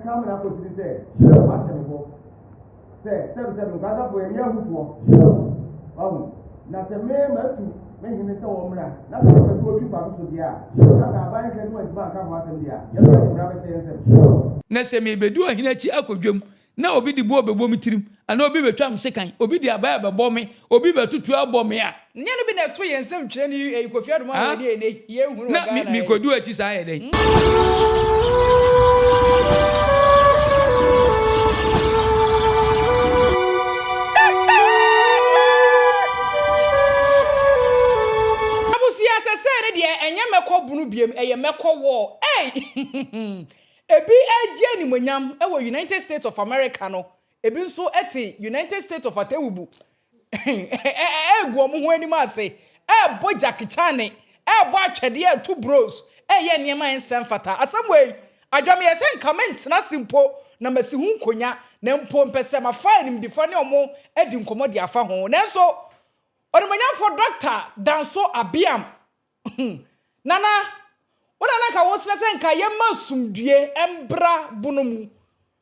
come and put it there. Say, 7 gather for a young fool. Now the man to make him so woman. That's what you found to the air. That's how I can wait back up in the air. Nese me be do ahinachi akodwam na obi di bo bebo mitirim ana obi betwam sekan obi di aba bebo me obi betutu abo me a nya no bi na to yensem twere ni Kofi Adom a we dey ye hunu na mi kodu achi sa ye den abusia sese de enye meko bunu biem eye meko wo ebi eje ni monyam e wo United States of America no ebi nso eti United States of Atewubu egu omo ho ani ma se bo Jackie Chan bo atwede two bros ye niema ensem fata asamwe adwame yesen comment na simpo na masi hu nkonya na mpo mpese ma fine nim difa ne omo edi nkomodi afa ho nanso onimonyam for doctor danso Appiah nana Una ka wosna se nka yema sumdue embra bonomu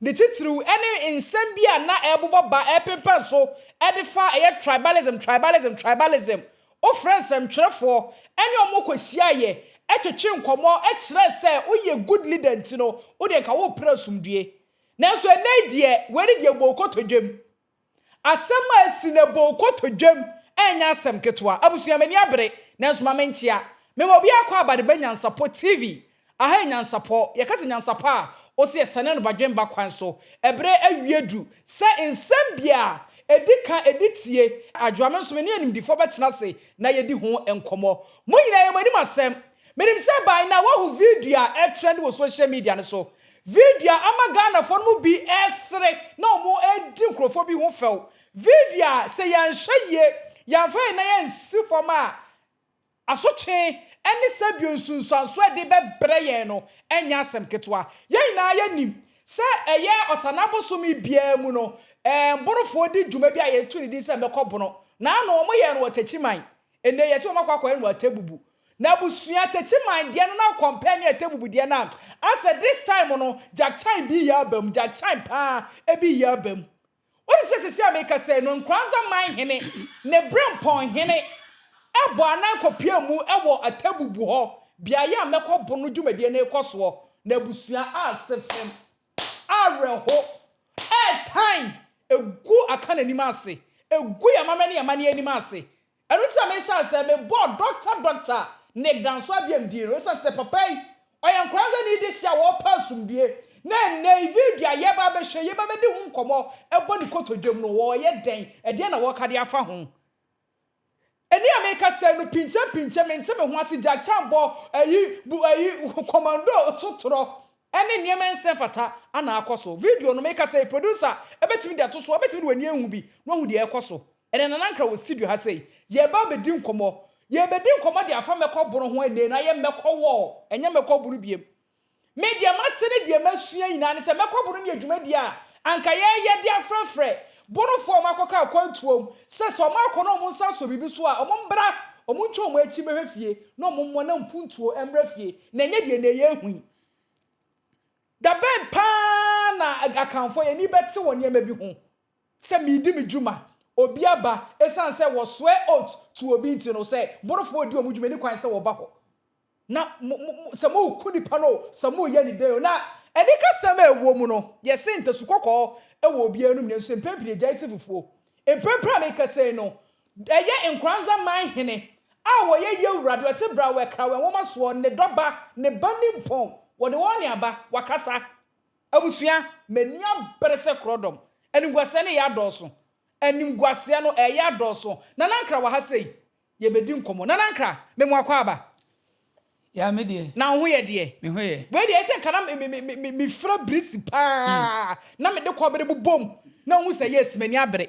ne titiriw ene nsem bia na ebobo ba epempa so edifa tribalism o friends am twerefo ene omokosia ye etwetwe nkomo ekire se oye good leader ntino o de ka wo pra sumdue nanso enedie weri de bokotodwem asema asine bokotodwem enya asem ketwa abusuamani abere nanso mamenchia Memo bi akwa abade Nyansapo Tv aha Nyansapo yakase Nyansapo a osi esane no badwen ba kwan so ebre awiedu se ensem bia edika editie adwame nso me ne animdifo betena se na yedi ho enkomo mo nyina yemani masem menim se bai na wo video a trend wo social media ne so video ama Ghana fo no bi esre na omo edi nkrofo bi ho few video se yanhye yanfa na yansi foma asoche eni sabio nsunsanso de bebreye no enya asem ketwa yen na yanim se eye osanabosomi bia mu no borofo di dwuma bi aye tuni di se mekobono na na omo ye no watachiman ene ye se omo kwakwa no watabubu na busua tachiman de no na compare ne atabubu de na ase this time no Jackchan bi ya bam Jackchan pa e bi ya bam oni se se ameka se no Nkoranzamanhene ne brempon hene ebo anan kopia mu ewo atabubu ho biaye ameko bono dwumade na ekoso na busua asefem areho time egu akana ni mase egu ya mamani ya mani ani mase enu ti amesha se me board doctor ne danso abiam di no se papai oya Nkoranza ni de hia wo pasumdie na video aye ba be hwe ye ba be de hu nkomo ebo ni kotodwem no wo ye den e de na wo kade afa ho eni ameka se no pinche mente me ho ase Jackchan bo commando sotoro ene niema ense fata ana akoso video no meka se producer ebetimi de atoso ebetimi de wani ehu bi no hu de ekoso ene nanankra wo studio ha sei ye ba be di nkomo de afa meko boro ho ene na ye meko wo enye meko buru biem media matene de masua yina ne se meko boro ne adwuma di a anka ye de afrefre bono form akoka kwantuom se so makono mo nsa so bibi so a omombra omuncho mo achi behwefie na omommo na mpuntuo embrafie na enye de na ye hu da ben pa na akanfo ye ni beti woni ema bi hu se midi midwuma obi aba esan se wo swear out to obi ntino se bono fo di omudwuma ni kwan se wo ba ho na se mo kuni pa no se mo ye ni de na eni ka se ma ewo mu no ye se ntesu kokko ewo obi anum ne nso empempire jaiti fufuo empempra make say no eye Nkoranzamanhene a wo ye yewurade ote bra we ka we woma so ne doba ne bani mpon wo de woni aba wakasa abusua menua berese krodom eniguase ne ya doso eniguase no ya doso nanankra wa ha sei ye bedi nkomo nanankra memu akwa aba ya me de na ho ye de me ho ye we de ese kana me fra brisi pa na me de kwabere bubom na hu se yes mani abere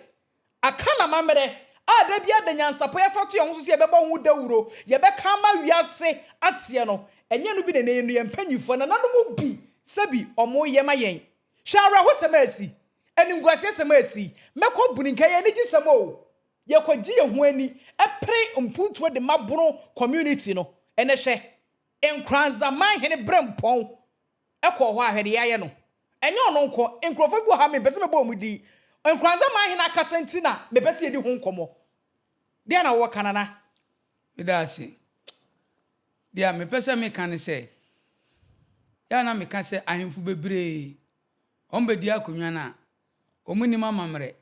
akana mamere a da bia da Nyansapo ya fato ye hu so se ye beba hu dawuro ye be kama wiase atie no enye no bi ne ne ye mpanyifo na nanom bi sabi omo ye ma yen hwara ho semasi eningwase semasi meko buninka ye ni gisemo ye kwaji ye hu ani epre mpuntuo de maboro community no ene hwe Nkoranzamanhene brempon ekọ ho ahwede yaye no enye ono nko enkrofo bi ha me pese me bo mu di Nkoranzamanhene akasenti na me pese edi ho nkomo de na wo kanana Midasi. Dia me pese me kan se. Ya na me kan se ahemfu bebre. Ombedi akonwa na. Omuni mama mre.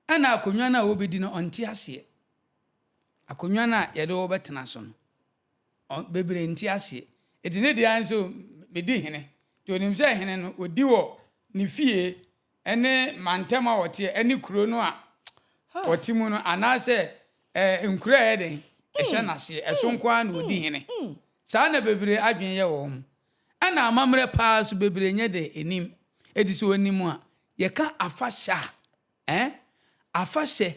Ana akonwa na obedi no onti ase. Akonwa na ye de obetena so no. Bebre nti ase. Eti ne dia nso me di hene. Ti onim se hene no odi wo ni fie ene mantema wote ene kuro no a. Otimu no anase nkura ye den. Ehye nase esonkwa na odi hene. Sa na bebre adwen ye wo mu. Ana amamre pa so bebre nye de enim. Edi so onim a ye ka afasha afashe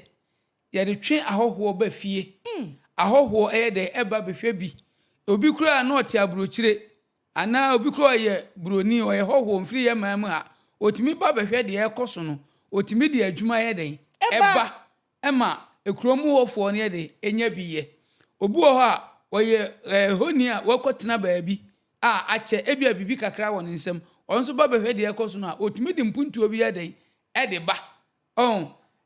ye de twe ahoho ba fie. Ahoho de eba behwe bi. Obi kura na oti abrochire ana obi kura ye broni o ye hoho mfiri ye mamu a otimi ba behwe de ekoso no otimi de adwuma ye den eba ema ekromu hofo ne de enya biye obi ho a oye honi a wakotena baabi a ache ebia bibi kakra won nsem onso ba behwe de ekoso no a otimi de mpuntu obi ye den de ba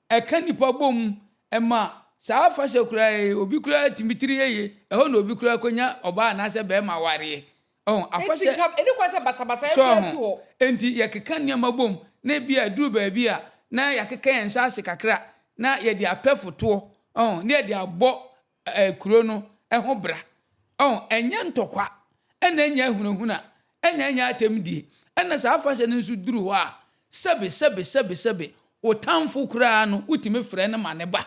eka nipa bom ema sa fashe kura obi kura timitiri ye eho na obi kura konya oba na se be ma ware afashe eni kwa se basabasa e kwasi ho enti yakeka niam bom na bia duru ba bia na yakeka ensa ase kakra na ye di apefoto na ye di abo kuro no eho bra enya ntokwa ena enya hunahuna enya atemdie ena sa fashe no nsu duru ho a sebe otamfo kura no utime frɛ ne mane ba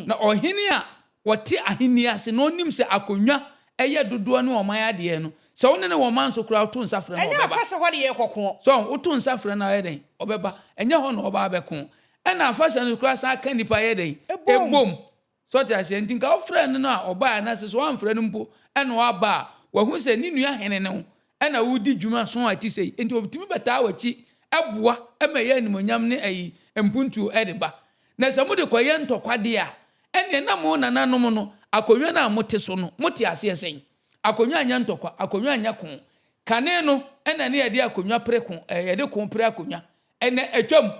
na ohini a wote ahini ase no nim se akonwa eye dodo ne oman ade no se woni ne woman so kura to nsafre na obeba enya afashe ho de ye kokon so woto nsafre na ye den obeba enya ho na oba abekon ena afashe no kura sa kan nipa ye den ebom so ta se ntinka ofre ne no a oba na se so amfre no mpo ena oba wa hu se ni nua hene ne ena wudi dwuma so ati sei enti obitimi beta wachi eboa ema ye animonyam ne ayi mpuntu edeba na se mude koye ntokwade a ene na mo nananom no akonwa na mote so no mote ase esen akonwa anya ntokwa akonwa anya kon kane no ena ne yede akonwa prekon yede kon pre akonwa ene atwam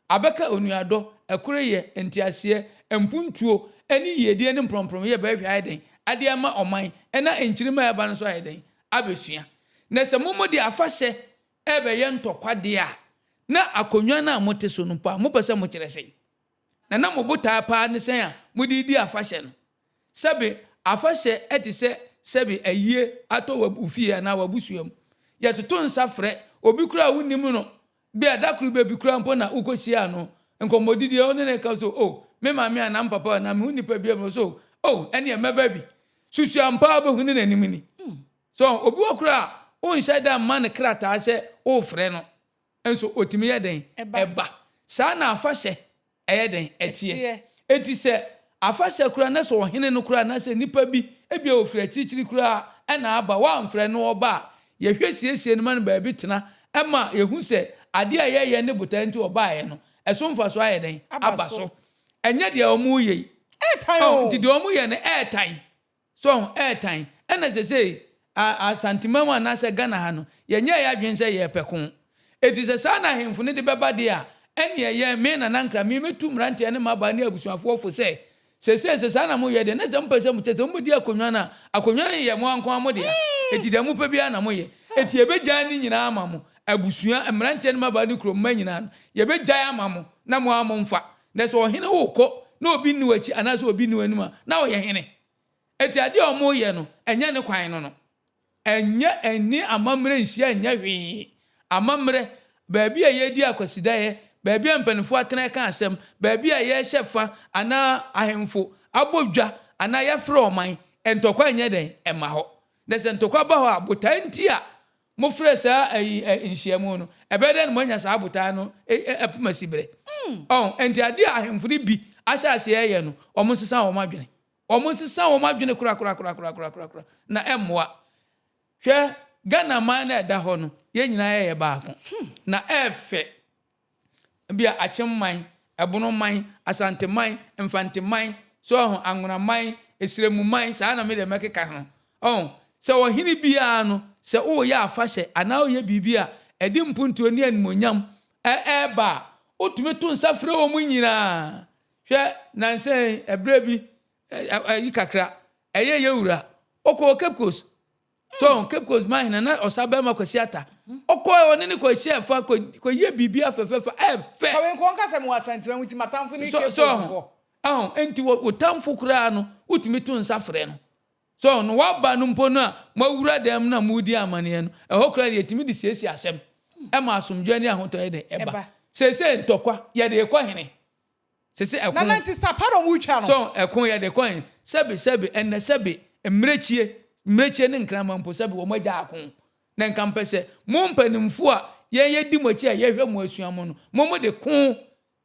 abeka onuado ekure ye entiase mpuntuo eni yedie ne mpromprom ye ba hwa ayden ade ama oman ena enchirima ya ba no so ayden abesua na se momodi afahye ebe ye ntokwade a na akonwa na mote so no pa mo pese mo kire sei na mobuta pa ne sen a mudidi afahye no sebe afahye etise sebe ayie ato wabufie na wabusuam ye toto nsafre obi kura wunim no bi adakuru be bi kura mpo na ukohia no nkomodidi e one ne ka so me mama na papa na me hunipa bi e so ene e meba bi susuampa be hunu na nimini so obi okura o nshada man krata se o frɛ no enso otimi ye den eba sa na afahye eden etie eti se afahye kura na so ohene no kura na se nipa bi ebia ofira chichiri kura na aba wa mfrɛ no oba ye hwesiesie no man ba bi tena ema yehu se ade a ye ne botanti oba ye no eso mfa so ayeden aba so enye de omu ye airtime nti de omu ye ne airtime so airtime ena se asantimama na se Ghana ha no ye nya ya dwen se ye pekon eti se sa na hemfu ne de beba de a ene ye me na nankra me metu mrante ne maba ne abusuafo fo se sa na mo ye de na se mpese mo chese mo di akonwa na akonwa ne ye mo anko amode a eti de mo pa bia na mo ye eti ebegya ni nyina ama mo abusua mrante ne maba ne kro ma nyina no ye begya ama mo na mo amomfa na so ohene wo ko na obi ni wachi ana so obi ni wanuma na wo ye hene eti ade o mo ye no enye ne kwan no enye eni amamre nhia enye hwe amamre baabi a yedi akwasida ye baabi a mpanifo atena ka asem baabi a ye hyefa ana ahemfo abodwa ana ye frɛ oman entokwa enye den ema ho de se ntokwa ba ho abotanti a mo frɛ sa nhyiamu no ebeden mo nya sa abota no epumasibre enti ade ahemfo ni bi ahya ase ye no omo sesa wo madwene kura na emmoa hwɛ Ghana man na da ho no ye nyina ye baako na efe bia achemman ebonoman asanteman mfanteman so ho anwonaman esremuman saa na me de mekeka ho se wo hini bia no se wo ya afahye ana wo ye bibia edi mpuntuo ni animonyam eba otumi to nsafre wo munyina hwe nanse ebrebi yi kakra eye yewura oko Cape Coast so Cape Coast mahina na osabe makwasiata oko woni ni ko shefa ko ye bibia fefefa efe kawen ko nka se mo asantira wuti matamfo ni Cape Coast enti wo tamfo kura no utumi to nsafre no so no waba no mpo no a mawura dem na mudi amane no eho kura ye timi di siesi asem ma asomdwa ni ahoto ye de eba sese ntokwa ye de ekwa hene sese ekon na nanti saparo mu twa no so ekon ye de kwan sebe enne sebe mmerechie ne nkrama mpo sebe wo magya akon na nkampese mo mpanimfo a ye di mochi a ye hwe mo asuamo no mo de kon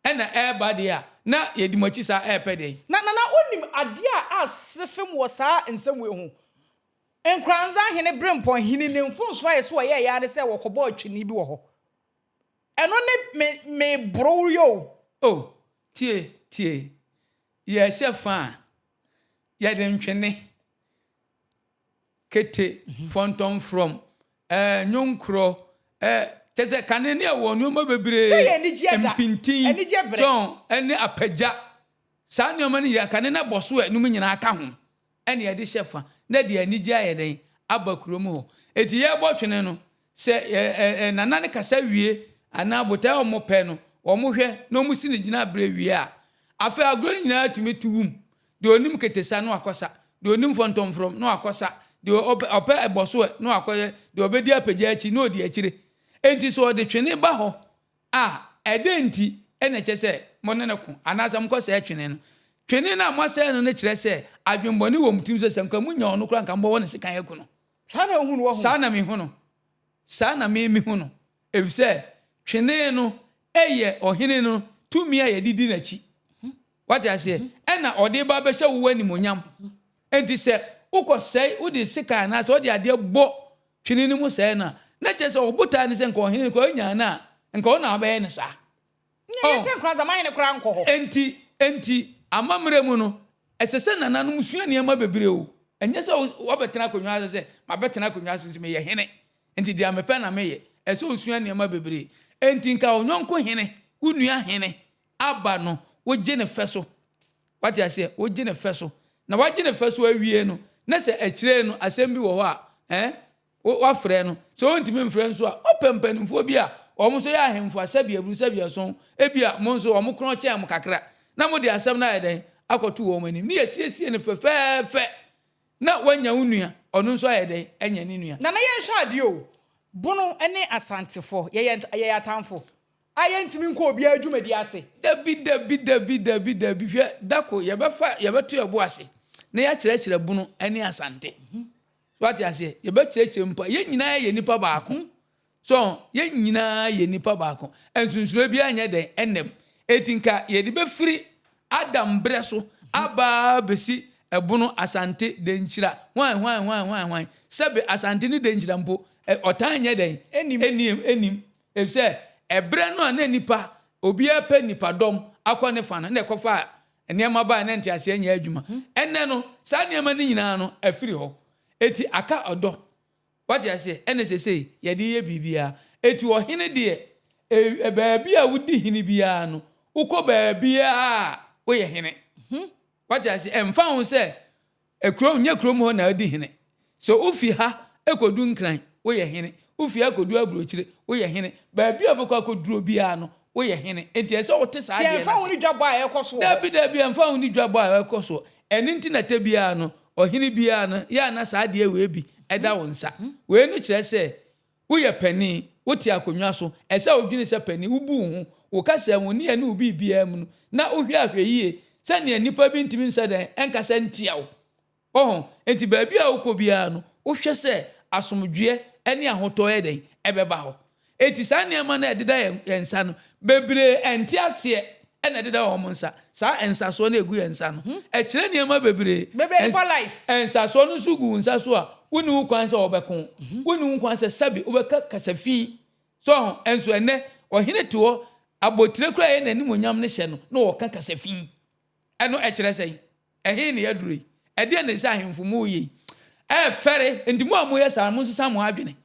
ena eba de a na ye di mochi sa epede na onim ade a asefem wo saa nsem we hu Nkoranzamanhene brempon hini ne mfonso aye so ye ya de se wo kobo atwini bi wo ho eno ne me bro yo tie ye shefa ye de ntwene kete fontom from nyonkro tete kanene e wo no bebre empintin so ene apagya saa nyoma ne ya kanene boso e no nyina aka ho ene ye de shefa na de anigi ayeden abakurom ho eti ye botwene no se nana ne kasa wie ana botai omope no omohwe na omusi ne gina bra wie a afa agro nyina tumi tuwum de onim ketesa no akosa de onim fontom from no akosa de ope eboso no akoye de obedi apagya achi no odi achire enti so de twene ba ho edenti ene chese monene ko anasa mkosa twene no twene na amase no ne kire se adwenboni wo mutim se nka munya ono kra nka mbo woni sekan yaku no sana ehunu wo ho sana mi hu no sana mi hu no ebise twene no eye ohene no tumi a yedidi na chi what I say ena ode ba be hye wo animonyam enti se ukosei udi sekan na se ode ade bo twene ni mu se na chese obuta ni se nka ohene ko anya na nka ona abaye ni sa ni se Nkoranzamanhene kra nko ho enti amamre mu no esese nananum sua niam bebre o enye se wo betena konwa se ma betena konwa se me ye hene enti dia mepe na me ye ese osua niam bebre enti nka onyonko hene unua hene aba no wo je ne feso what I say wo je ne feso na wa je ne feso awie no na se akire no asem bi wo ho a wa frɛ no so ontimi mfrɛ nso a opempanimfo bi a omo so ya ahemfo asabia buru sabia so ebia mo nso omo kron kye am kakra na mo de asem na yeden akoto wo manim ni asiesie ne fefefe na wanya unua ono nso ayeden anya ni nua na ye hwa ade o Bono ene asantefo ye atamfo ayentimi nko obi adwumadi ase dabi hwe dako ye beto ebo ase na ya kyerɛkyerɛ Bono ene asante what you say ye bekyerɛkyerɛ mpa ye nyina ye nipa baako so ye nyina ye nipa baako ensunsuro bi anya den enem etinka ye de befiri Adam breso aba besi Bono asante de nkyira hwan sebe asante ni de nkyira mpo otan nya den enim efse ebre no na nipa obi ape nipa dom akone fa na ekofa enema ba na ntiase anya adwuma enne no sa niema ni nyina no afiri ho eti aka odo what you say NSSA ye de ye bibia eti ohene de baabi a wudi hini bia no ukọ baabi wo ye hene what you say emfa ho say ekrom nya krom ho na adi hene so ufi ha ekodu nkran wo ye hene ufi akodu abrochire wo ye hene baabi a bokọ akoduro bia no wo ye hene enti ese wo te saa de emfa ho ni dwabo a ekoso dabi emfa ho ni dwabo a ekoso eni nti na te bia no ohini bia no ya na saa de we bi eda wonsa we no kire se wo ye pani wo ti akonwa so ese odwini se pani ubu hu wo kasa woni ene ubi bia mu no na ohwe ahweyie se ne nipa bi ntimi nsa den enkasa ntiawo enti baabi a wo bia no wo hwe se asomdwe ene ahoto eden ebeba ho enti saa niam na ededa yensa no bebre enti ase ene ededa wo monsa saa ensa so na egu yensa no ekire niam bebre for life ensa so no sugu nsa so a woni wo kwan se obekon woni wo kwan se sabi obeka kasafi so enso ene ohene to abotire kura ye nanim onyam ne hye no na wo ka kasafi eno ekire sei ehe ne yaduri ede ne sa ahemfo mu yi fere ndi mu amoye sa mo sesa mo adwene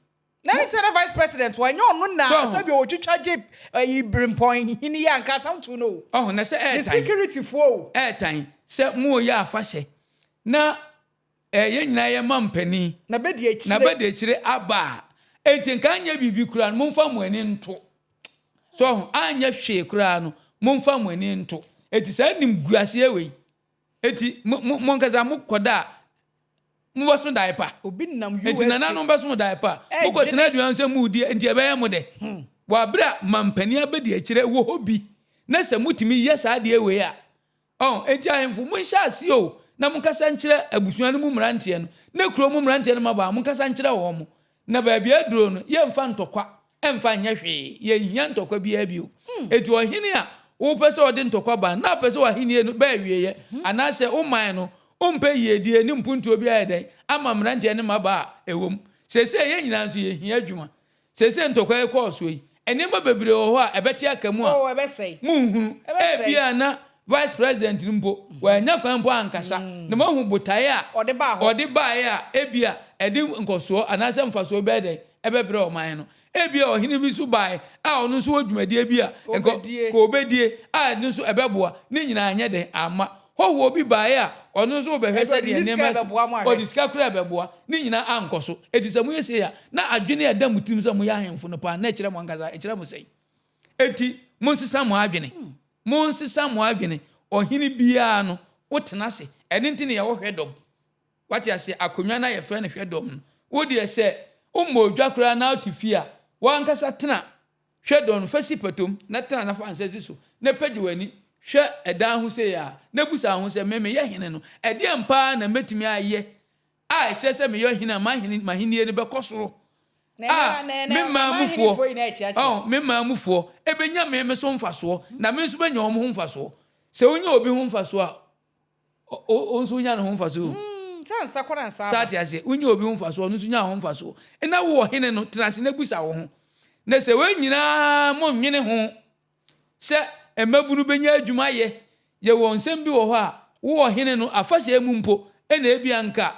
na ni say vice president wa nyo no na sabi o twitwa je Ibrimpon hini ya nka some to know oh na say the security for airtime say mo ya afahye na ye nyina ye mampani na bedi akire aba enti nka anya bibi kura no momfa mo ani nto so anya hwe kura no momfa mo ani nto enti sa nim guase ewe eti mo nkaza mo koda mo baso diaper obi nam US enti nana no baso diaper mo ko tena aduan se mu di enti ebe mo de wa bra mampani abedi akire wo hobi na se mutimi ye sa de ewe a enti ahemfo mo hya ase o na mo kasa nkire abusuan no mu mrante no na kuro mu mrante no maba mo kasa nkire wo mo na ba bia duro no ye mfa ntokwa emfa nya hwe ye hia ntokwa bia bio eti ohene a wo pese ode ntokwa ba na pese wa henie no ba wieye anase uman no umpe yedie ni mpuntu obi ayede ama mrante ne maba ewom sese ye nyina nso ye hia adwuma sese ntokwa e course yi enema bebre wo ho a ebeti akamu a ebesei munhunu bia na vice president mpo wa nya kwan mpo ankasa na mahu botae a ode bae a ebia edi nkoso anase mfaso bede ebebre oman no ebia ohine bi so bae a ono so odwumadie bi a ko obedie a no so ebeboa ni nyina anya de ama hoho obi bae a ono so behwese de enema o diska kura ebeboa ni nyina ankoso etise mu yese ya na adwene ya damutim so mu ya hemfo no pa na kire mo ankasa kire mo sei eti monsisa mo adwene monsisa mo adwene ohine bia no wotena se ene ntine ye wo hwedom wati ase akonwa na ye frɛ ne hwedom wo de se ummo dwakura na otifia wankasa tena hwedom fasi patom na tena na fansasi so na pagi wani hwe edan ho se ya na busa ho se meme ye hene no ede ampa na metimi aye a kire se me ye hene mahenie ne bekosoro memma mufo ebenya meme so mfaso na me so benya om ho mfaso se wonya obi ho mfaso a onso nya no ho mfaso sansa koransa sati ase wonya obi ho mfaso onso nya ho mfaso ena wo hene no tenase na busa wo ho na se wenyina mo nwene ho se emabunu benya adwuma ye wo nsem bi wo ho a wo hene no afahye mu mpo ena ebia nka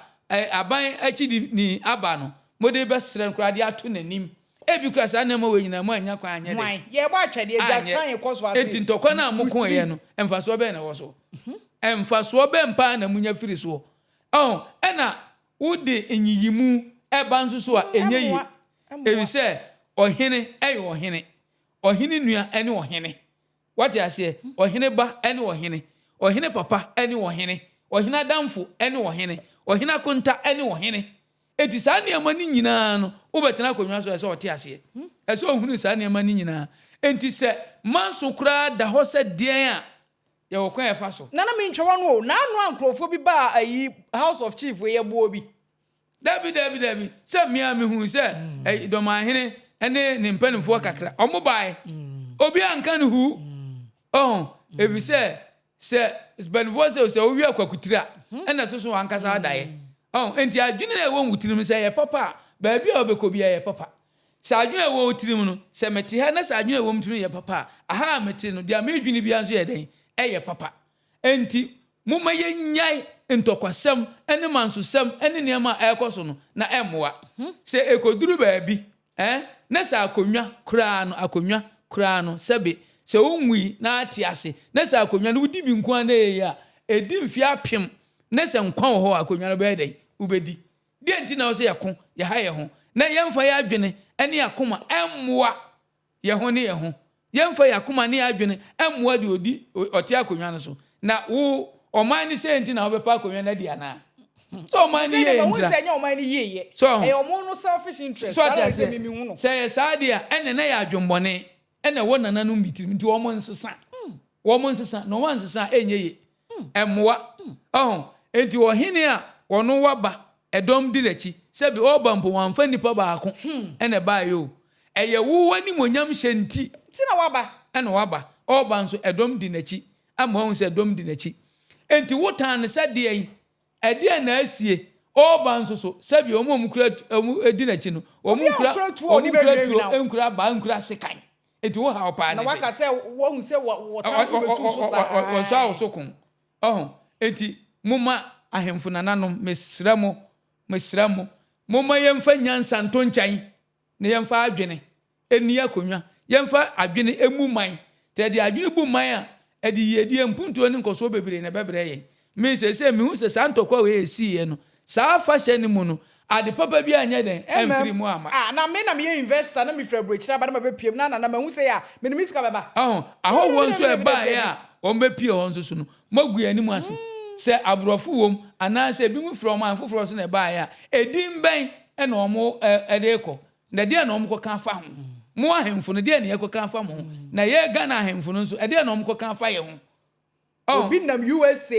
aban akidi ni aba no mode be sren kura de ato nanim ebi kura sa na ma we nyina ma anya kwa anya de ye ba atwede ja tran ye koso ase enti ntokwa na moko ye no emfaso be na wo so emfaso be mpa na munya firi so ena wode enyiyimu eba nso so a enyeyi ebi se ohene ohene nua ene ohene wati ase ohene ba ene ohene papa ene ohene adamfo ene ohene akonta ene ohene eti sa niam ni nyina no wobetena konwa so ese ote ase ese ohunu sa niam ni nyina enti se manso kura da ho se den a ye wo kwan efa so nana me ntwewa no na anu ankrofo bi ba ayi house of chief we ye bo bi dabi se mia me hu se do ma hene ene ne mpanimfo kakra omo bae obi anka ne hu ebi se spanimfo se owi akwakutira ena so ankasa adaye enti adwene na ewo nwutirim se ye papa ba bia obekobi ye papa sa adwene ewo nwutirim no se mete ha na sa adwene ewo mtirim ye papa aha mete no dia medwene bia nso ye den eye papa enti mumma ye nyai ntokwasem ene mansosem ene niam a ekoso no na emmoa se ekoduru ba bi na sa akonwa kura no sebe se onwi na ate ase na sa akonwa no wudi bi nko na ye ya edi mfia apem na se nkwa ho akonwa no be den ubedi die nti na wo se yakon ye ha ye ho na yemfa ya adwene ene yakoma emmoa ye ho ne ye ho yemfa yakoma ne adwene emmoa de odi ote akonwa no so na wo oman ni se nti na wo be pa akonwa na dia na so oman ni ye nti se nya oman ni ye so omo no selfish interest so se mimi hu no se ye sadia ene na ya adwonbone ene wo nana no mitirim nti wo mo nsesa no wan nsesa enye ye emmoa enti wo hene a wono waba edom di nachi sebi oba mpo wanfa nipa baako ene ba yo eye wo wani monyam hyenti na waba ene waba oba nso edom di nachi ama ho se edom di nachi enti wotan ne sade ede na asie oba nso so sebi omukura edi nachi no omukura enkura ba enkura sekan enti wo ha opa ne na waka se wo hu se wo tan fu betu so sa wo so awosokun enti mumma ahemfo nananom mesramo mumma yemfa nyansa nto nkyai na yɛmfa adwene eni akonwa yɛmfa adwene emu man te de adwene bu man a edi yedie mpuntuo ne nkoso bebre na bebre yɛn me se me hu se santokwa we esi ye no saa fa hye ne mu no ade papa bi anya den emfiri mu ama na me investor na me fra brochira ba na be piem na me hu se ya me ni miska baba ahọ nso e ba ya o be pie ho nso so no magu ani mu ase se abrofo wom ana se bi mu from an foforo so na e ba ya edin ben e na omo ede ko na de na omo ko kan fa ho mo ahemfo no de na ye ko kan fa mo na ye Ghana ahemfo no nso ede na omo ko kan fa ye ho obi nam USA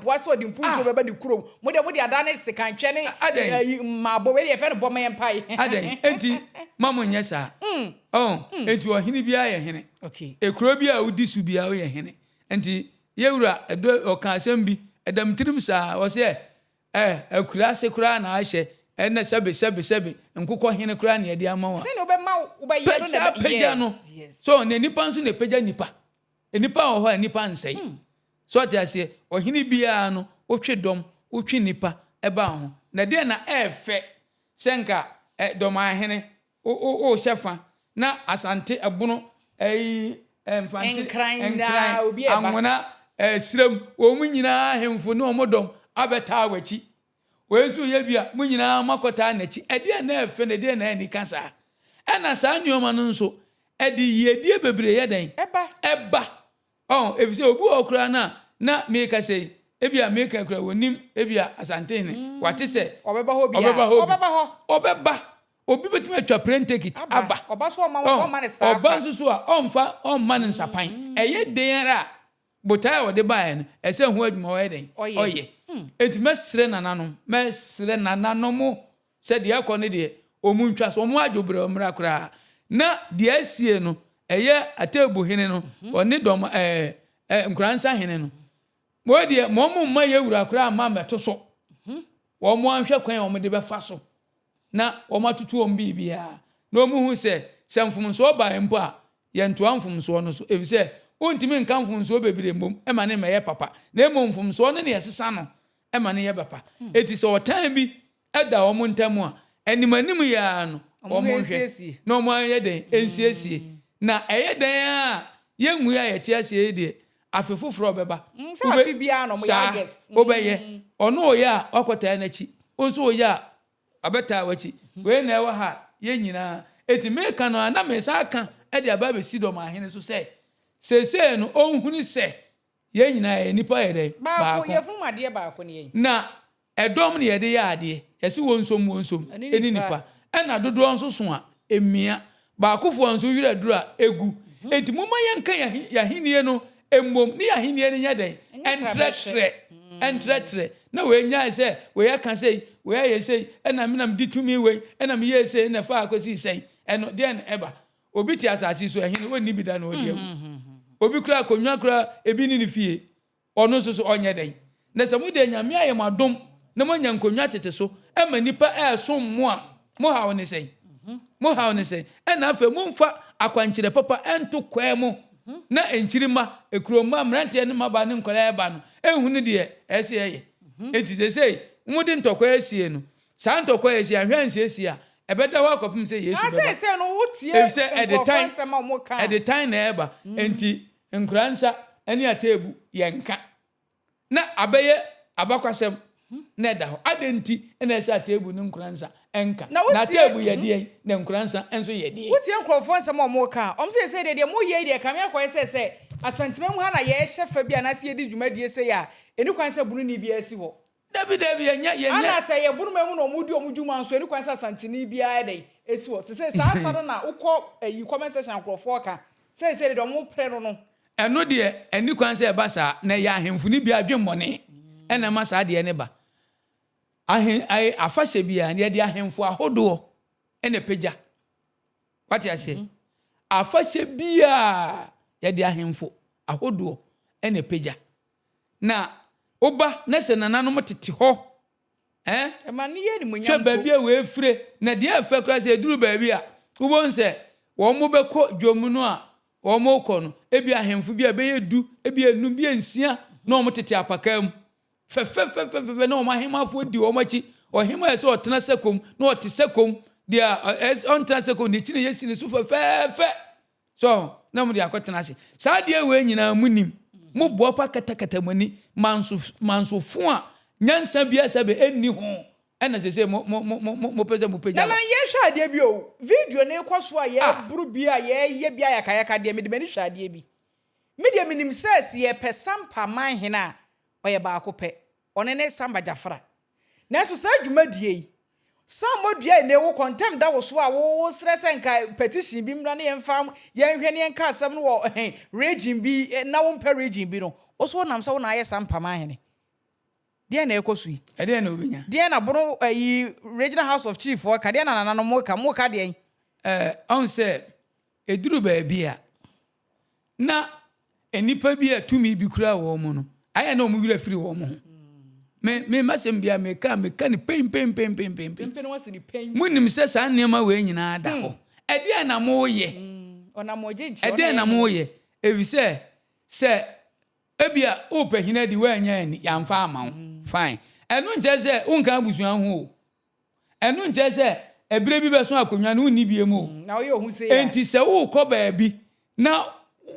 boa so di mpunto beba di kurom mo de adane sekantwe ne mabo we de fe no boma yempai aden enti mamo nyesa enti ohini bia ye hene okay ekuro bia udi su bia ye hene enti yewura edo okasem bi edam tirim sa wo se akura sekura na ahye ene sebe nkukọ hene kura na ye di amawa se no be ma wo be ye no na peja no so ne nipa nso ne peja nipa enipa ho ha nipa nsai so ti ase ohini bia no otwe dom otwe nipa eba ho na de na efe senka dom ahene o shefa na asante ebono mfante enkran obi eba anwona sirem wo mu nyina ahemfo ne omodom abeta awachi wensu ye bia mu nyina makota nachi ede na efe na de na ani kasa ena saa nioma no nso edi yedie bebre ye den eba efise obu okura na meka sei ebia meka kura wonim ebia asante ne wate se obeba ho obi betime atwa plain ticket aba oba so ma ne sa oba so a omma ne nsapan eye den ara botai wo de bae no ese ho adwuma wo den oye enti mesre nananom se de akọ de omuntwa so omu adwobre omra kura na de asie no eye atebu hene no oni dom Nkoranzamanhene no mo de mo ma yewura kura ma meto so wo mo anhwe kwan wo de befa so na wo matutu wo bibia na wo mu hu se semfumso ba empo a ye nto amfumso no so ebise ontimi nka mfumso bebre mbom e ma ne meye papa na emo mfumso no ne yesesa no e ma ne ye papa eti so otan bi eda wo mo ntamu a animanim ya no wo mo hwe na mo anye den ensiesie na eye den a yenwu ya yeti asie de afefoforo beba afi bia no mo ya guest obeye ono ya akota na chi onso ya abeta wachi we na ewa ha ye nyina eti meka no na mesa aka e de aba be sidom ahene so se no onhuni se ye nyina e nipa ye de ba ko ye fumade ba ko ne na edom ne ye de ya ade yesi wonsom eni nipa na dodo onso so a emia ba akofo onso wira dura egu enti moma ye nka ya hinie no emmom ni ya hinie ne nya den entretre na we nya se we ya kan sei we ya sei na menam ditumi we na me ye sei na fa akosi sei eno den eba obi ti asasi so ahini woni bi da na odi ewu obi kura konwa kura ebi ni fie ono so onye den na se mu de nyame aye madom na mo nya konwa tete so e ma nipa so mo a mo ha woni sei na afa mu mfa akwankyere papa ento kwa mu na enchirima ekuroma mrante ne maba ne nkola eba no ehunu de ese eye enti sei mudi ntokwa esie no sa ntokwa esie ahwansi esie a ebeda wa kopim se Yesu beba ase no wotie at the time na eba enti Nkoranza eni atebu yenka na abeye abakwasem na eda ho adenti na ese atebu ne Nkoranza enka na tebu yedie na Nkoranza enso yedie wotie nkrofo nsem omo ka omse de mo ye de kamia kwa se asantime mu ha na ye hyefa bia na se yedi dwumadie se ya eni kwan se bunu ni bia si ho David yenya ana se ye bunu mu no mudi omudwuma nso eni kwan se asantini bia de esi ho se sa asado na ukọ yi comment section nkrofo ka se de omo pre no eno de eni kwan se ba sa na ya ahemfu ni bia dwemmone ena ma sa de ne ba afahye bia ne de ahemfu ahodo ene peja wati ase afahye bia ye de ahemfu ahodo ene peja na oba na se nananom tete ho ma ne ye ni munyam twa ba bia we fire na de afa kra se duru ba bia wo nse wo mo beko dwomu no a wo mo kọ no ebi ahemfu bia be yedu ebi enu bia nsia na wo tete apakam fe na o mahemafo di o machi o hema ese o tena sekom na o te sekom dia as on transeko ni chine yesi ni so fe so na mo dia kwetena ase saa dia we nyina munim mo bo pa katakata mani mansofo a nyansa bia sabe enni ho ena sese mo pese mo peja na ye hwa dia bi o video na ekoso a ye buru bi a ye bia ya kayaka dia me de mani hwa dia bi me dia minim ses ye pesampa manhene a oye ba akopɛ one ne samba jafra na so sa dwuma die samodua ne wo contem da wo so a wo stress nka petition bi mra ne yemfam yenhwe ne nka asem no wo region bi na wo mpa region bi no wo so nam se wo na aye sampa manhene dia na ekosu yi dia na obenya dia na boro regional house of chief o ka dia na nana mo ka dia on se eduru ba bia na enipa bi atumi bi kura wo mo no aya na o mu wira firi wo mo ho me masem bia me ka ni pem no wasi ni pem munim se sa nneema we nyina da ho ede na mo ye ona mo je nchi ede na mo ye evise se ebia o pehina di we anya ni yamfa ama ho fine enu nje se unka abusuan ho enu nje se ebire bi beso akonwa no ni bie mu na oye ohun se ya enti se wo kɔ baabi na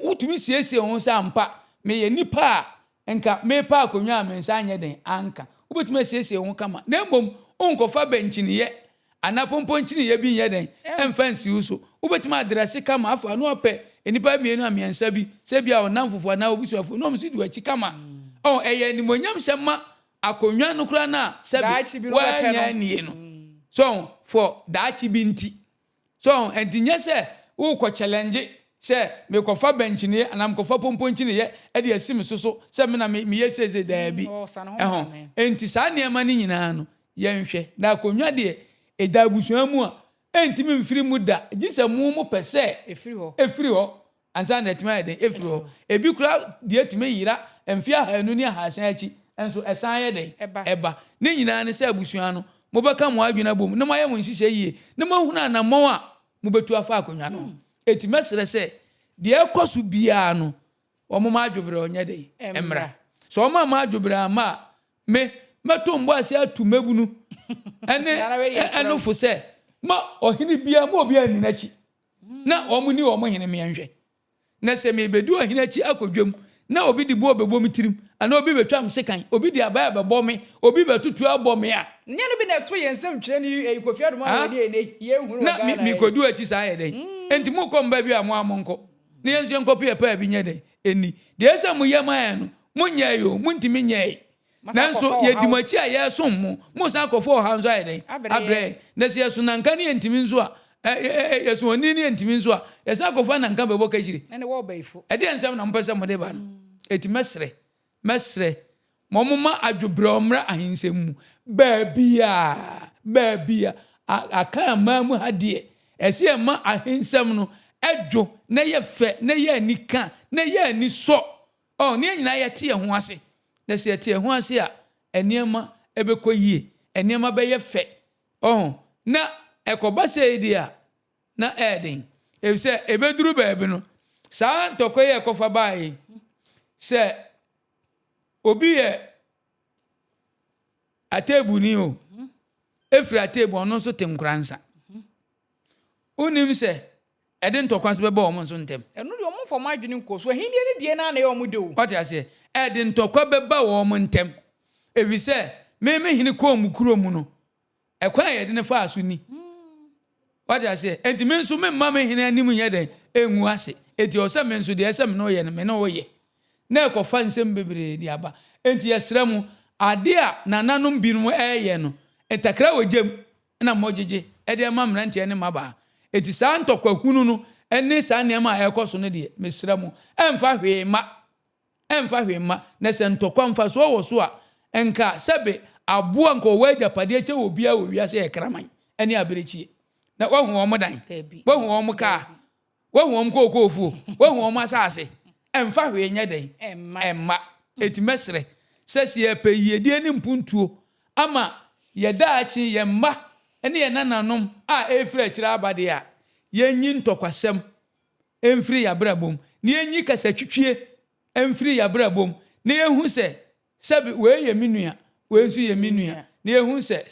wutumi siesie ho sa mpa me ye nipa enka me pa akonwa me nsa anye den anka wobetumi siesie ho kama na mbom onkofa benchini ye anapompo nchini ye bi ye den emfansi uso wobetumi adresse kama afa no opɛ enipa mienu amiensa bi se bia onamfofo na obusuafo no msi du achi kama eye ni monyam hyema akonwa no kura na sebi wanya nie no so for daachi bi nti so entinye se wo ko challenge se me ko fa bench ni anam ko fa pompo nchi ni ye e de asim so se me na me ye seze da bi enti sa niema ni nyina no ye nhwe na akonwa de eda busuan mu a enti me mfiri mu da gise mu pese efiri ho ansa na etima de efiri ho ebi kura de etime yira emfia hanu ni ahasan achi enso esan ye de eba ni nyina ne se abusuan no mo beka mo adwena bom ne maye mo nhihye yie ne mahuna na mo a mo betu afa akonwa no etimesere se de ekosu bia no omo ma adwobre onye de emra so omo ma adwobre ama me meto mbo ase atu mabunu ene fo se ma ohini bia ma obi ani nachi na omo ni omo hene me nhwe na se me bedu ohini achi akodwam na obi di bo obebom tirim ana obi betwam sekan obi di abaya bebo me obi betutu abo me a nya no bi na to yensem twere ni Kofi Adom awani ne ye hunu na mi kodu achi sa ye den enti mu ko mba bi amo amonko ne yenso enko pe pa bi nye den eni de ese mu ye man no mu nya yo mu ntimi nya nanso ye dimachi a ye so mu san kofo ha nso ye den abre na se yeso nanka ne ntimi nso a yeso oni ne ntimi nso a yesa kofo nanka bebo ka hiri ene wo baifo e de ensem na mpese mo de ba no eti mesre momma adwobre omra ahinsem baabia aka mamu hade ese ema ahinsem no edwo na ye fe na ye anika na ye ani so ne nyina ye te ho ase na se te ho ase a eniema ebekɔyie eniema be ye fe na ekoba se dia na eden ebise ebeduru baabi no saa ntɔkɔ ye kofa bae se obi ye atebu ni o efri atebu ono so tem Nkoranza unim se ede ntɔkwa so beba omo so ntem eno de omo fo madwene nkoso hindi ne die na na ye omo de o what you say ede ntɔkwa beba wo omo ntem evi se me hini ko mu kuro mu no ekwan ye de ne fa aso ni what you say enti me nso me mama hini anim ye den enwu ase eti o se me nso de ese me no ye ne me no ye na ekofa nsem bebre di aba enti yesremu ade a nananom binum eye no entakra wogem na mojeje ede amamra ntie ne maba eti sa ntokwa hunu no ene sa neema a ekoso no de mesremu emfa hwe ma na se ntokwa mfa so wo so a enka sebe aboa nka owaja pade che obia owia se ekraman ene aberechie na wahu omo dan wahu omo ka wahu omo kokofu wahu omo asase emfa hwe nya den emma eti mesre sesi epeyedie ni mpuntuo ama yedaachi yemma ene ye nananom a efri akira abade a yenyi ntokwasem emfiri yabrabom ne yenyi kasatwitwie emfiri yabrabom ne yehu se sebe we ye minua we nsu ye minua ne yehu se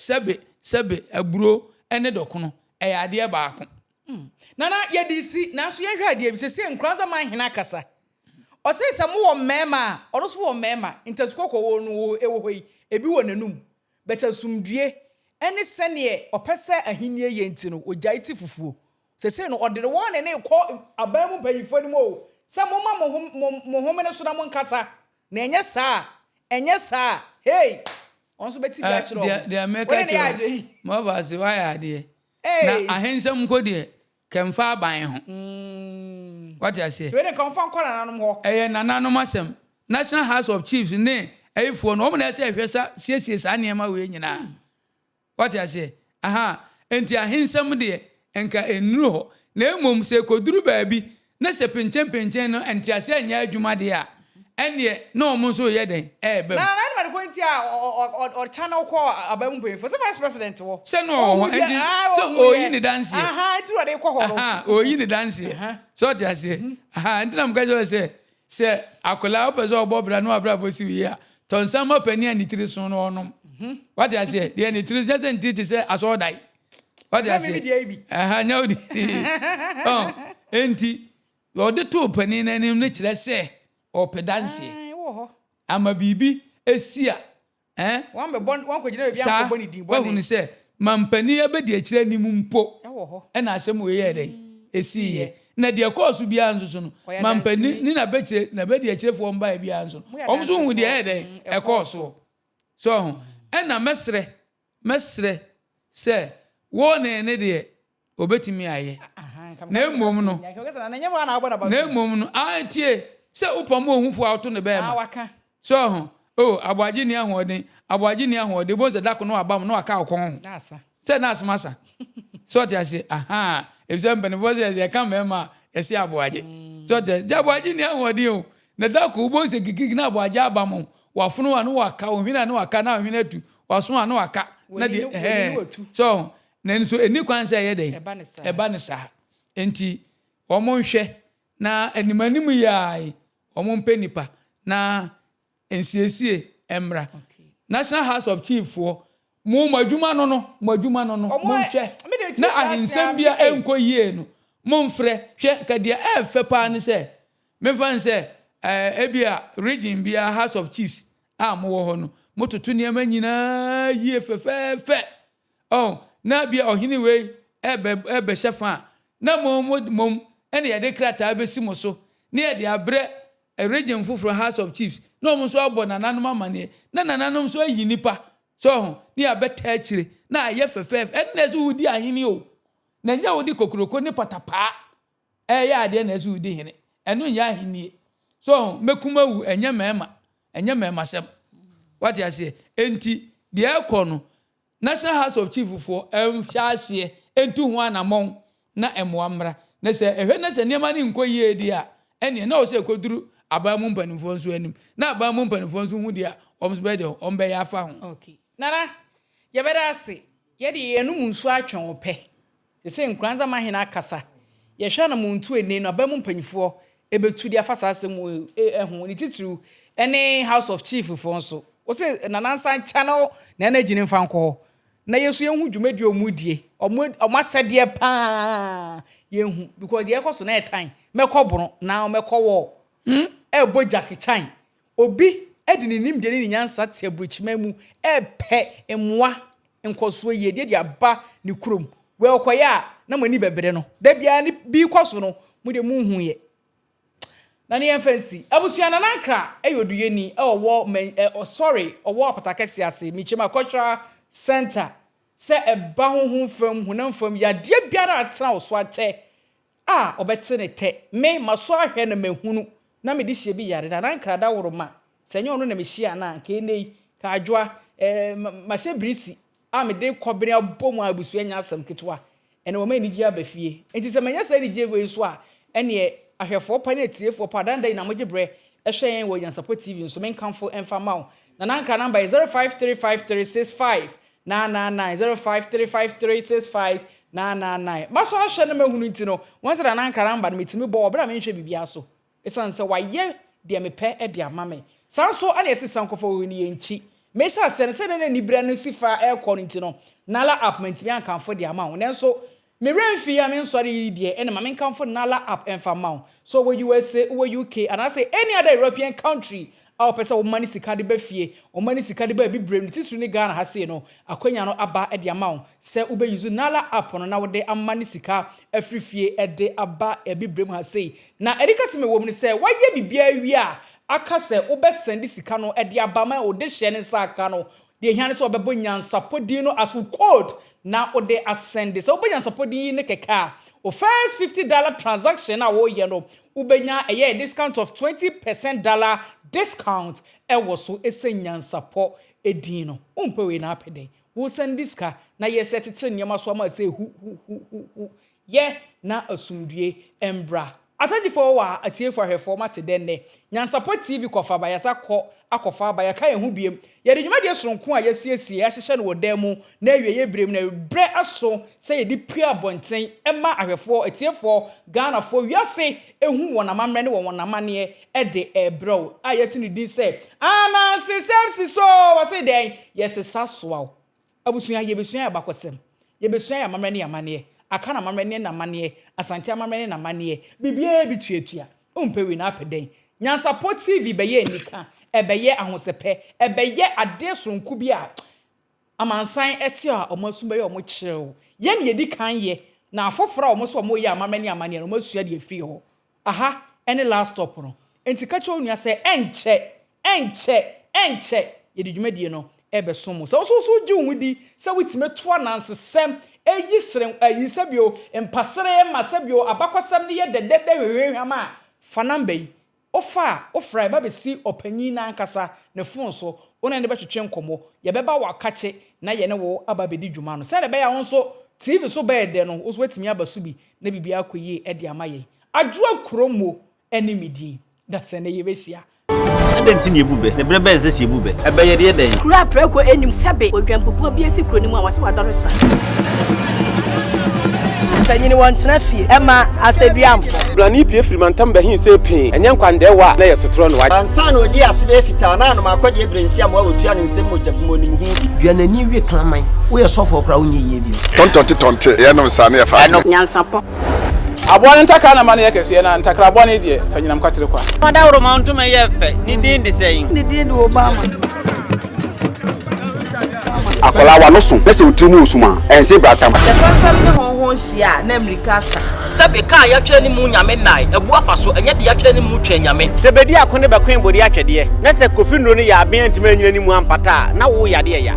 sebe aburo ene dokono ade baako nana ye disi na so ye hwa ade bi se Nkoranzamanhene akasa o se se mo wo mema o so wo mema intesikoko wo no ewo hoyi ebi wo nanum beta sumdue ene sene opese ahenie ye ntino ogyae ti fufuo se no odere wo ne ko aban mu payifo ni mo se mo ma mo homene so na mo nkasa na enye saa hey onso beti bia chiro de Meka chiro mo ba se wa ya ade na ahensem ko de kemfa aban ho what you say we dey confirm ko nananom ho nananom asem National House of Chiefs ne ayifo no mo na se hwesa siesie sa niema we nyina what you say enti ahensem de enka enuru ho na emom se koduru baabi na se penchen no enti ase anya adwuma de a ene na omo so ye den ebem na ba ko enti a channel ko abamu pay for vice president wo se no enti so oyi ni dance enti wa de ko ho oyi ni dance so ti ase enti na mka jo se akola opeso obobra no abra bosi wi a tonsama pani ani tiri so no onom what you say the ani tiri just enti ti se aso dai what you say nyawdi enti ode to pani na nim ne kire se o pedanse ama bibi esia wan be bon wan ko gina be an ko boni din boni wa hunu se mampani abedi akire nim mpo na asem we ye den esiye na de course bia nso no mampani ni na bekire na bedi akirefo mba bia nso omzo hu de ye den e course so na mesre se wo ne de obetimi aye na emom no na emom no antie se upamo ohufo auto ne be ma so abwaji ni ahoden bo ze dako no abam no aka okon se na asmasa so ti ase example ne bo ze ka mema ese abwaji so ti abwaji ni ahoden o na dako bo ze gigig na abwaji abam wafunu anu waka ohwina no aka na ohwina tu waso anu aka na de so na nso eni kwan se ye den eba ne sa enti omo nhwe na animanim yaai omo mpenipa na ensiesie emra National House of Chiefs for mo madwuma no mo nhwe na ahensem bia enko yie no mo mfre hwe kadia efe pa ne se me fan se ebia region bia House of Chiefs mo wo ho no mototo niam nyina yie fefefe na bia ohini we ebe shefa na mom ene ye de krata abesi mo so na ye de abre region fufuro House of Chiefs na omo so abo nananom amane na nananom so ayi nipa so ni abeta akire na aye fefef ene so wudi ahini o na nya wudi kokroko ni patapa ya ade na so wudi hene eno nya ahini so mekuma wu enye mema sem what you say enti de ekono National House of Chiefs for hwase entu ho anamon na emwamra na se ehwe na se niam ni nkoyie di a ene na o se koduru abamu mpanifo nso anim na abamu mpanifo nso hu di a omso be de ombe ya fa ho okay nana ye beda ase ye de enum nso atwen ope se Nkoranzamanhene akasa ye hwa na muntu ene no abamu mpanifo ebetu di afasa asem ehun ni titru ene House of Chiefs for nso o se nanansan channel na na gine mfa nko na yesu yehu dwumadi omudie omasede pa yehu because ye koso na etan meko boro na meko wo ebo jakichan obi edi ni nim de ni nyansa te abuchima mu epe emwa nkoso ye de aba ni kurom we okoya na mani bebere no da bia ni bi koso no mu de mu hu ye na ni emfancy abusua na nankra eyoduye ni owo apatakesi ase michima cultural center se eba honhom fam hunam fam ya de biara atena oso ache obete ne te me maso ahwe na mahunu na me de hye bi yare na nankra da woroma senye ono na me hye ana ka enei ka adwoa mahye brisi me de kobere abomu abusua nya asam ketwa ene wo ma ni gia bafie enti se manya sa ni gie we so a ene ahwefo pa na tiefo pa dan na moje bre ehwen wo Nyansapo TV nso men kanfo emfa mawo na nankra number 0535365999 0535365999 maso ahwe na mahunu ntino won se na nankra number na metimi bo obra men hwe bibia so esan se waye de me pe e de amame sanso ana esisan kofo ni enchi me sha se na ni bra no sifa e ko ntino nala appointment bi ankanfo de amawo nenso me renfi ya me nsori die ene ma me nkamfo nala app enfa ma so we USA we UK and I say any other European country our person money sika de ba fie o money sika de ba bi brem tisu ni Ghana ha say no akwanya no aba e de ama say ube use nala app no na we de amani sika afri fie e de aba e bi brem ha say na erika se me wo mu say waye bibia wi a aka say ube send sika no e de aba ma o de hye ne saka no de hia ne so obebo Nyansapo di no as we code na o de ascend this so Nyansapo di ne keka o first $50 transaction na wo ye no ubenya a discount of 20% dollar discount e wo so ese Nyansapo edin no umpe we na apede wo send this ka na ye setete nyama so ma say hu ye na asumdue embra atadi for wa atie for her format den ne Nyansapo TV kofa ba yasa akofa ba ya ka ehu biem ye de dwuma de sonko a yesiesie ya hyehye no wodan mu na awie brem na bre aso say ye di pia bonten ema ahwefo atiefo Ghana fo wiase ehu wona mamre ne wona mane e de ebro ayeti ni di say ana sesem so wase den yesesa soa abusua ye besua ya bakosem ye besua ya mamre ne ya mane aka na mamre ne na mane asante mamre ne na mane bibie bi tuatua umpewi na apeden Nyansapo TV beye nika ebeye ahosepe ebeye ade sonku bi a amansan eti a omasu beye omo chirew ye ne yedi kan ye na afofora omo so omo ye amamani amane no omasua de afiri ho aha any last stop no enti ka cho nua se enche yedi dwumadie no ebesomo so so ji nwudi se witime to anansesem eyi seren ayi sabio empasere ma sabio abakosam ne ye dedede hwehwehwama fanambe ofra ba be si opanyin na ankasa ne fon so ona ne betwetwe nkomo ye beba wakache na ye ne wo aba bedi dwuma no se de be ya wonso TV so be de no so wetimi abasu bi na bibia akoyi e de amaye adwo kromo enimidi da se ne ye besia adenti ne ebube ne brebe nse si ebube ebe ye de den kura preko enim sebe odwampopo bi esi kroni mu a wase wadoresa tanyini wantena fie ema aseduamfo blani pie frimantam behin se pin enye nkwande wa na yesotro no wa ansa no di asebe fita na no makode ebrensi am wa wotua ne nsem mojabumonim hu bi duanani wie klaman wo ye sofo kra wonye ye bi tontonte ye no nsa na ye fa Nyansapo abone ntakra na mane yakese na ntakra abone die fanyinam kwatere kwa mada woro mantum ye fe ni din de seyin ni din Obama akola wa no so pese otrimu osuma ense bratam the family ne honhon hia na America sa sebe ka ya twani mu nyame nai ebu afaso enye de ya twani mu twa nyame sebedi akone bakwen bodi atwede na se kofi nro ne ya aben antima nyina ni mu ampata na wo yade ya